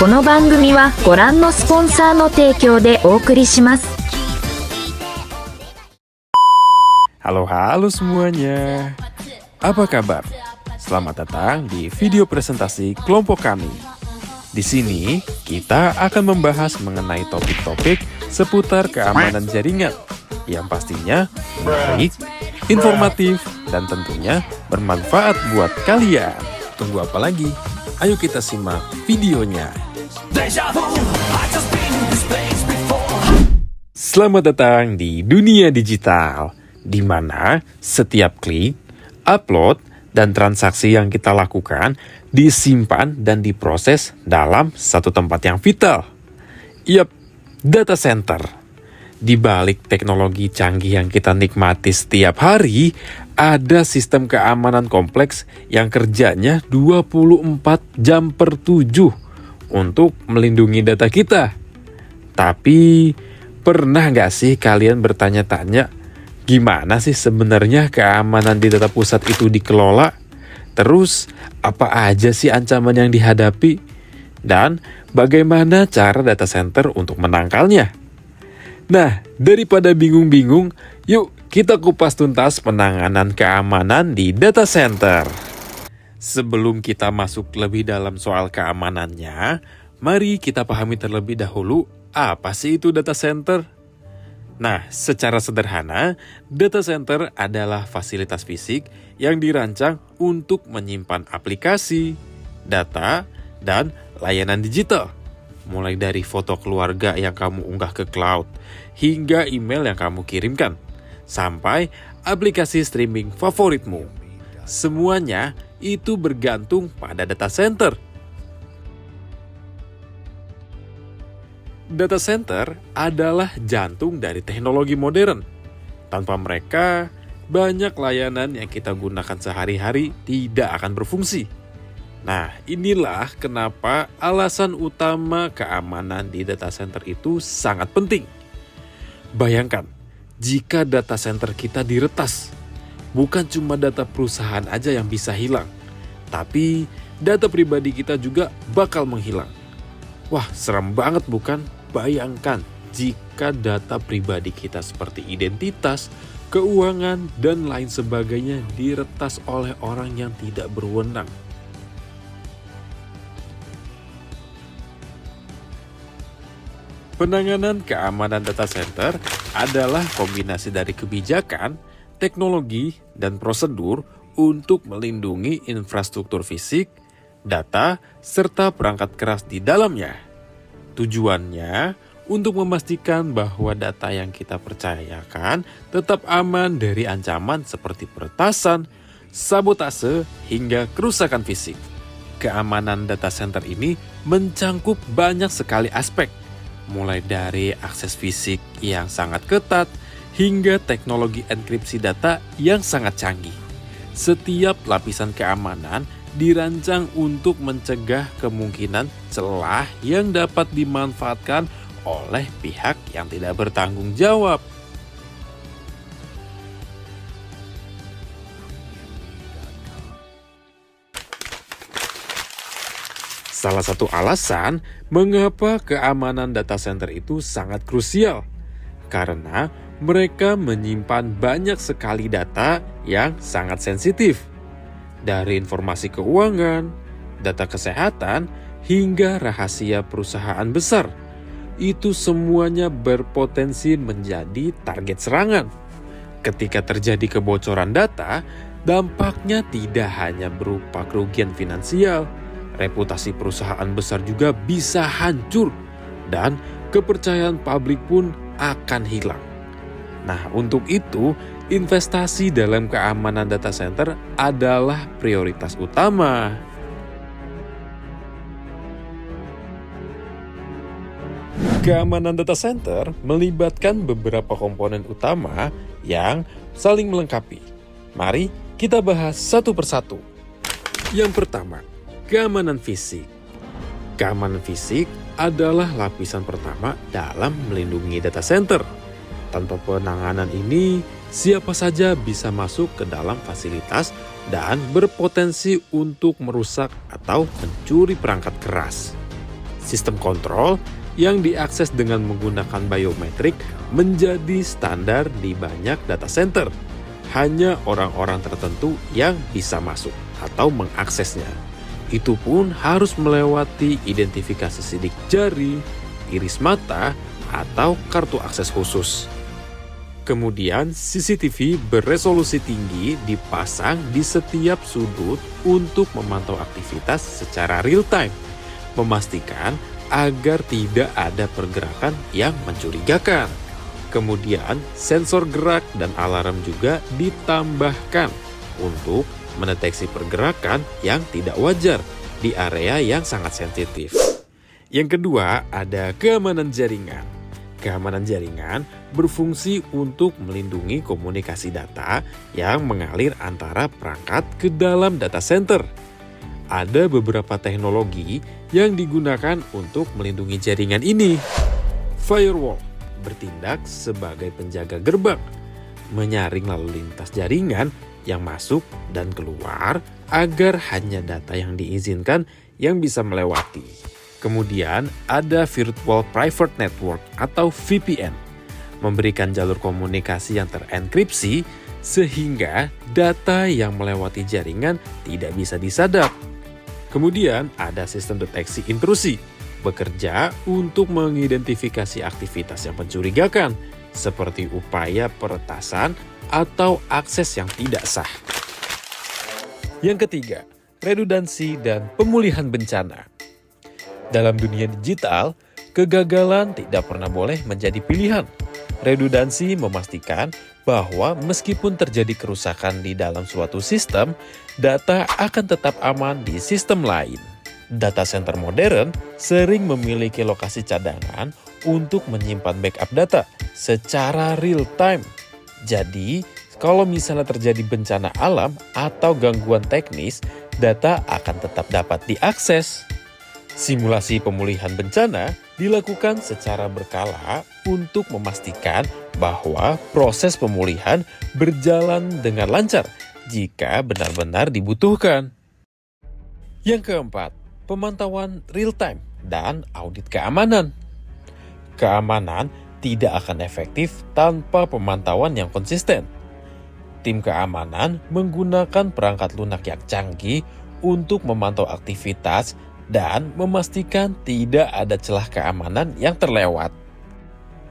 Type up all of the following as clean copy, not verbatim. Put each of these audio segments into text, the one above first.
この番組はご覧のスポンサーの提供でお送りします。 Halo semuanya. Apa kabar? Selamat datang di video presentasi kelompok kami. Di sini kita akan membahas mengenai topik-topik seputar keamanan jaringan yang pastinya menarik, informatif, dan tentunya bermanfaat buat kalian. Tunggu apa lagi? Ayo kita simak videonya. Selamat datang di dunia digital, di mana setiap klik, upload, dan transaksi yang kita lakukan disimpan dan diproses dalam satu tempat yang vital. Yap, data center. Di balik teknologi canggih yang kita nikmati setiap hari, ada sistem keamanan kompleks yang kerjanya 24 jam per 7 untuk melindungi data kita. Tapi, pernah nggak sih kalian bertanya-tanya, gimana sih sebenarnya keamanan di data pusat itu dikelola? Terus, apa aja sih ancaman yang dihadapi? Dan bagaimana cara data center untuk menangkalnya? Nah, daripada bingung-bingung, yuk kita kupas tuntas penanganan keamanan di data center. Sebelum kita masuk lebih dalam soal keamanannya, mari kita pahami terlebih dahulu apa sih itu data center. Nah, secara sederhana, data center adalah fasilitas fisik yang dirancang untuk menyimpan aplikasi, data, dan layanan digital. Mulai dari foto keluarga yang kamu unggah ke cloud, hingga email yang kamu kirimkan, sampai aplikasi streaming favoritmu. Semuanya itu bergantung pada data center. Data center adalah jantung dari teknologi modern. Tanpa mereka, banyak layanan yang kita gunakan sehari-hari tidak akan berfungsi. Nah, inilah kenapa alasan utama keamanan di data center itu sangat penting. Bayangkan, jika data center kita diretas, bukan cuma data perusahaan aja yang bisa hilang, tapi data pribadi kita juga bakal menghilang. Wah, serem banget bukan? Bayangkan jika data pribadi kita seperti identitas, keuangan, dan lain sebagainya diretas oleh orang yang tidak berwenang. Penanganan keamanan data center adalah kombinasi dari kebijakan, teknologi, dan prosedur untuk melindungi infrastruktur fisik, data, serta perangkat keras di dalamnya. Tujuannya untuk memastikan bahwa data yang kita percayakan tetap aman dari ancaman seperti peretasan, sabotase, hingga kerusakan fisik. Keamanan data center ini mencangkup banyak sekali aspek, mulai dari akses fisik yang sangat ketat hingga teknologi enkripsi data yang sangat canggih. Setiap lapisan keamanan dirancang untuk mencegah kemungkinan celah yang dapat dimanfaatkan oleh pihak yang tidak bertanggung jawab. Salah satu alasan mengapa keamanan data center itu sangat krusial, karena mereka menyimpan banyak sekali data yang sangat sensitif. Dari informasi keuangan, data kesehatan, hingga rahasia perusahaan besar. Itu semuanya berpotensi menjadi target serangan. Ketika terjadi kebocoran data, dampaknya tidak hanya berupa kerugian finansial, reputasi perusahaan besar juga bisa hancur, dan kepercayaan publik pun akan hilang. Nah, untuk itu, investasi dalam keamanan data center adalah prioritas utama. Keamanan data center melibatkan beberapa komponen utama yang saling melengkapi. Mari kita bahas satu persatu. Yang pertama, keamanan fisik. Keamanan fisik adalah lapisan pertama dalam melindungi data center. Tanpa penanganan ini, siapa saja bisa masuk ke dalam fasilitas dan berpotensi untuk merusak atau mencuri perangkat keras. Sistem kontrol yang diakses dengan menggunakan biometrik menjadi standar di banyak data center. Hanya orang-orang tertentu yang bisa masuk atau mengaksesnya. Itu pun harus melewati identifikasi sidik jari, iris mata, atau kartu akses khusus. Kemudian CCTV beresolusi tinggi dipasang di setiap sudut untuk memantau aktivitas secara real time, memastikan agar tidak ada pergerakan yang mencurigakan. Kemudian sensor gerak dan alarm juga ditambahkan untuk mendeteksi pergerakan yang tidak wajar di area yang sangat sensitif. Yang kedua, ada keamanan jaringan. Keamanan jaringan berfungsi untuk melindungi komunikasi data yang mengalir antara perangkat ke dalam data center. Ada beberapa teknologi yang digunakan untuk melindungi jaringan ini. Firewall bertindak sebagai penjaga gerbang, menyaring lalu lintas jaringan yang masuk dan keluar agar hanya data yang diizinkan yang bisa melewati. Kemudian ada Virtual Private Network atau VPN, memberikan jalur komunikasi yang terenkripsi sehingga data yang melewati jaringan tidak bisa disadap. Kemudian ada sistem deteksi intrusi, bekerja untuk mengidentifikasi aktivitas yang mencurigakan, seperti upaya peretasan atau akses yang tidak sah. Yang ketiga, redundansi dan pemulihan bencana. Dalam dunia digital, kegagalan tidak pernah boleh menjadi pilihan. Redundansi memastikan bahwa meskipun terjadi kerusakan di dalam suatu sistem, data akan tetap aman di sistem lain. Data center modern sering memiliki lokasi cadangan untuk menyimpan backup data secara real time. Jadi, kalau misalnya terjadi bencana alam atau gangguan teknis, data akan tetap dapat diakses. Simulasi pemulihan bencana dilakukan secara berkala untuk memastikan bahwa proses pemulihan berjalan dengan lancar jika benar-benar dibutuhkan. Yang keempat, pemantauan real-time dan audit keamanan. Keamanan tidak akan efektif tanpa pemantauan yang konsisten. Tim keamanan menggunakan perangkat lunak yang canggih untuk memantau aktivitas dan memastikan tidak ada celah keamanan yang terlewat.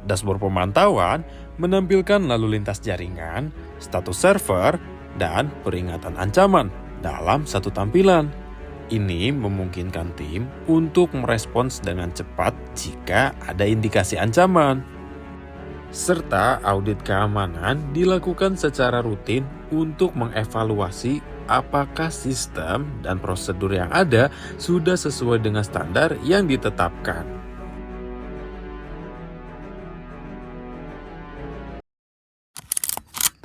Dashboard pemantauan menampilkan lalu lintas jaringan, status server, dan peringatan ancaman dalam satu tampilan. Ini memungkinkan tim untuk merespons dengan cepat jika ada indikasi ancaman. Serta audit keamanan dilakukan secara rutin untuk mengevaluasi apakah sistem dan prosedur yang ada sudah sesuai dengan standar yang ditetapkan.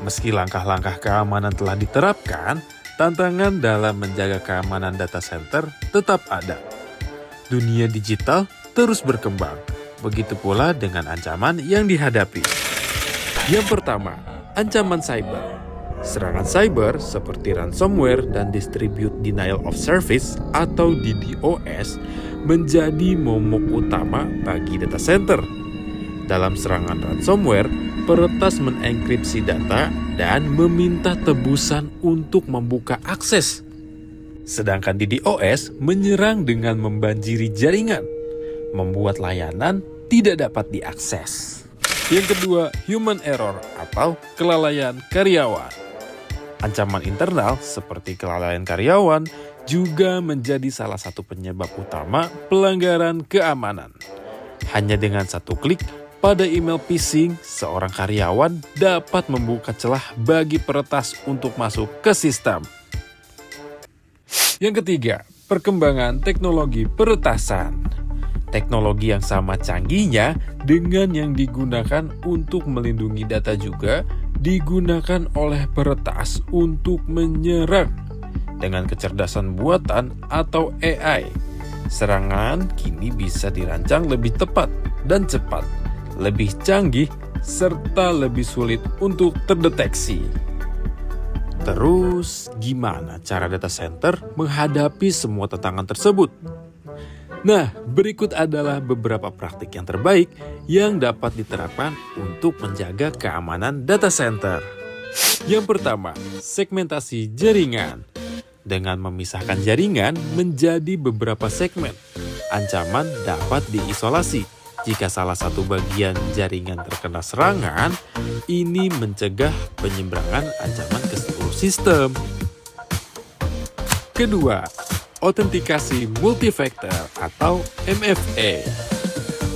Meski langkah-langkah keamanan telah diterapkan, tantangan dalam menjaga keamanan data center tetap ada. Dunia digital terus berkembang, begitu pula dengan ancaman yang dihadapi. Yang pertama, ancaman cyber. Serangan cyber seperti ransomware dan distribute denial of service atau DDoS menjadi momok utama bagi data center. Dalam serangan ransomware, peretas mengenkripsi data dan meminta tebusan untuk membuka akses. Sedangkan DDoS menyerang dengan membanjiri jaringan, membuat layanan tidak dapat diakses. Yang kedua, human error atau kelalaian karyawan. Ancaman internal seperti kelalaian karyawan juga menjadi salah satu penyebab utama pelanggaran keamanan. Hanya dengan satu klik pada email phishing, seorang karyawan dapat membuka celah bagi peretas untuk masuk ke sistem. Yang ketiga, perkembangan teknologi peretasan. Teknologi yang sama canggihnya dengan yang digunakan untuk melindungi data juga digunakan oleh peretas untuk menyerang. Dengan kecerdasan buatan atau AI, serangan kini bisa dirancang lebih tepat dan cepat, lebih canggih, serta lebih sulit untuk terdeteksi. Terus, gimana cara data center menghadapi semua tantangan tersebut? Nah, berikut adalah beberapa praktik yang terbaik yang dapat diterapkan untuk menjaga keamanan data center. Yang pertama, segmentasi jaringan. Dengan memisahkan jaringan menjadi beberapa segmen, ancaman dapat diisolasi. Jika salah satu bagian jaringan terkena serangan, ini mencegah penyeberangan ancaman ke seluruh sistem. Kedua, autentikasi multifaktor atau MFA.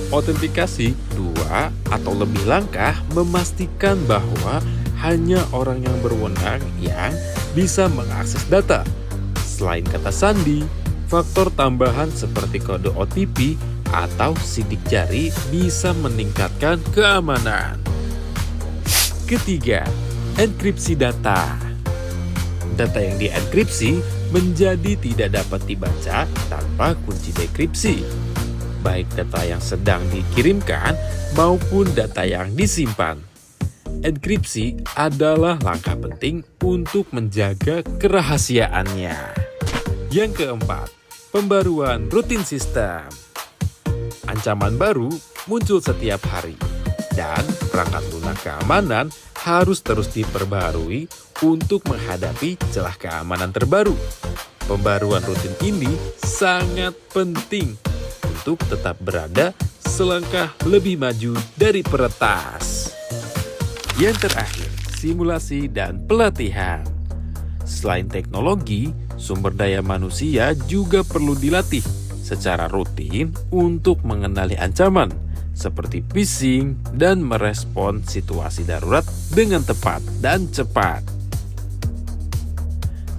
Autentikasi 2 atau lebih langkah memastikan bahwa hanya orang yang berwenang yang bisa mengakses data. Selain kata sandi, faktor tambahan seperti kode OTP atau sidik jari bisa meningkatkan keamanan. Ketiga, enkripsi data. Data yang dienkripsi menjadi tidak dapat dibaca tanpa kunci dekripsi. Baik data yang sedang dikirimkan maupun data yang disimpan. Enkripsi adalah langkah penting untuk menjaga kerahasiaannya. Yang keempat, pembaruan rutin sistem. Ancaman baru muncul setiap hari, dan perangkat lunak keamanan harus terus diperbarui untuk menghadapi celah keamanan terbaru. Pembaruan rutin ini sangat penting untuk tetap berada selangkah lebih maju dari peretas. Yang terakhir, simulasi dan pelatihan. Selain teknologi, sumber daya manusia juga perlu dilatih secara rutin untuk mengenali ancaman seperti phishing dan merespon situasi darurat dengan tepat dan cepat.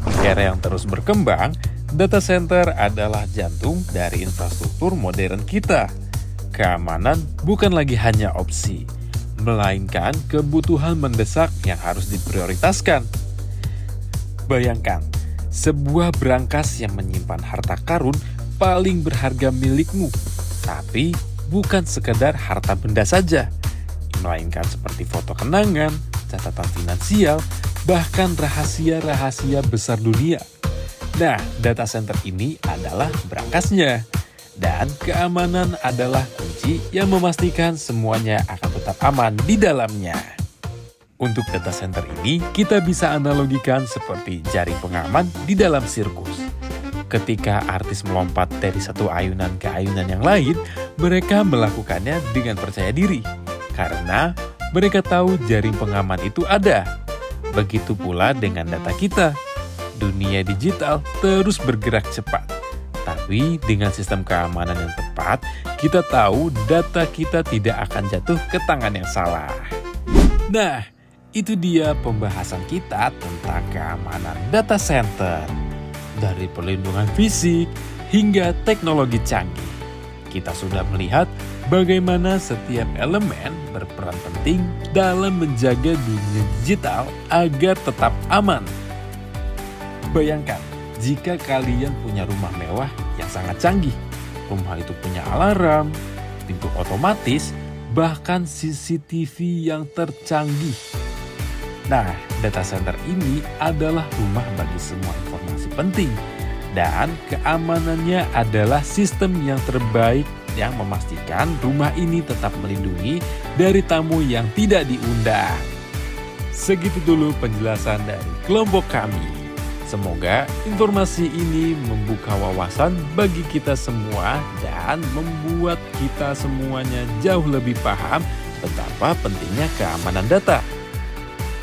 Di era yang terus berkembang, data center adalah jantung dari infrastruktur modern kita. Keamanan bukan lagi hanya opsi, melainkan kebutuhan mendesak yang harus diprioritaskan. Bayangkan, sebuah brankas yang menyimpan harta karun paling berharga milikmu, tapi bukan sekedar harta benda saja, melainkan seperti foto kenangan, catatan finansial, bahkan rahasia-rahasia besar dunia. Nah, data center ini adalah brankasnya, dan keamanan adalah kunci yang memastikan semuanya akan tetap aman di dalamnya. Untuk data center ini, kita bisa analogikan seperti jaring pengaman di dalam sirkus. Ketika artis melompat dari satu ayunan ke ayunan yang lain, mereka melakukannya dengan percaya diri, karena mereka tahu jaring pengaman itu ada. Begitu pula dengan data kita. Dunia digital terus bergerak cepat. Tapi dengan sistem keamanan yang tepat, kita tahu data kita tidak akan jatuh ke tangan yang salah. Nah, itu dia pembahasan kita tentang keamanan data center. Dari perlindungan fisik hingga teknologi canggih, kita sudah melihat bagaimana setiap elemen berperan penting dalam menjaga dunia digital agar tetap aman. Bayangkan, jika kalian punya rumah mewah yang sangat canggih, rumah itu punya alarm, pintu otomatis, bahkan CCTV yang tercanggih. Nah, data center ini adalah rumah bagi semua informasi penting, dan keamanannya adalah sistem yang terbaik yang memastikan rumah ini tetap melindungi dari tamu yang tidak diundang. Segitu dulu penjelasan dari kelompok kami. Semoga informasi ini membuka wawasan bagi kita semua dan membuat kita semuanya jauh lebih paham betapa pentingnya keamanan data.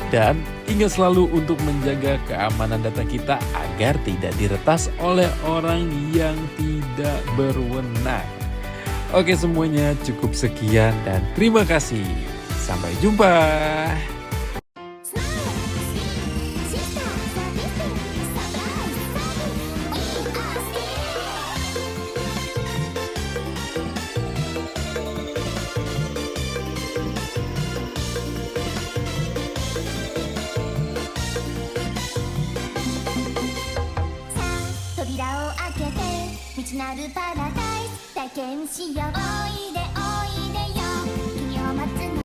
Dan ingat selalu untuk menjaga keamanan data kita agar tidak diretas oleh orang yang tidak berwenang. Oke semuanya, cukup sekian dan terima kasih. Sampai jumpa. "扉を開けて未知なるパラダイス体験しようよ」